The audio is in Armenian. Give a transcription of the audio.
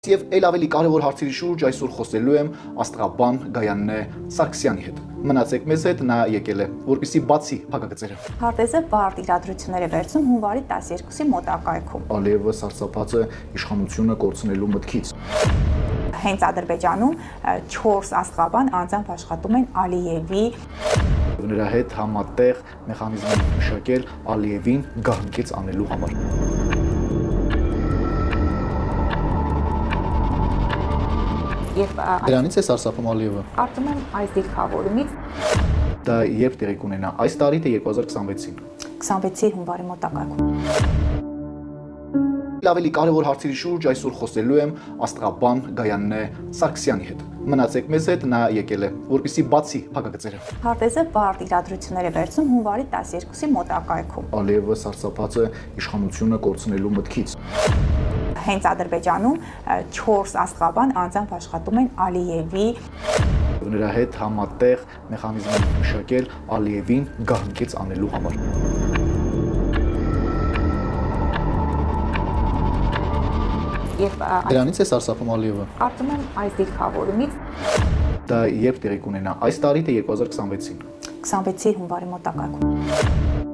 Եվ ել ավելի կարևոր հարցերի շուրջ այսօր խոսելու եմ աստղաբան Գայանե Սարգսյանի հետ։ Մնացեք մեզ հետ, նա եկել է, որպեսզի բացի փակագծերը։ Հարտեզը բարդ իրադրություններ է վերցնում հունվարի 12-ի մոտակայքում։ Ալիևը սարսափած է իշխանությունը կորցնելու մտքից։ Հենց Ադրբեջանում 4 աստղաբան անձամբ աշխատում են Ալիևի Նրա հետ համատեղ մեխանիզմ մշակել Ալիևին գահնկեց անելու համար։ Դրանից է սարսափում Ալիևը։ Կարծում եմ այս դիրքավորումից Դա երբ տեղի կունենա, այս տարի թե 2026-ին։ 26-ի հունվարի մոտակայքում։ Ավելի կարևոր հարցերի շուրջ այսօր խոսելու եմ աստղաբան Գայանե Սարգսյանի հետ։ Մնացեք մեզ հետ, նա եկել է, որպեսզի բացի փակագծերը։ Հարտեզը բարդ իրադրություններ է վերցնում հունվարի 12-ի մոտակայքում։ Ալիևը սարսափած է իշխանությունը կորցնելու մտքից։ Հենց Ադրբեջանում 4 աստղաբան անձամբ աշխատում են Ալիևի Նրա հետ համատեղ մեխանիզմ մշակել Ալիևին գահնկեց անելու համար։ Դրանից է սարսափում Ալիևը։ Կարծում եմ այս դիրքավորումից Դա երբ տեղի կունենա, այս տարի թե 2026-ին։ 26-ի հունվարի մոտակայքում։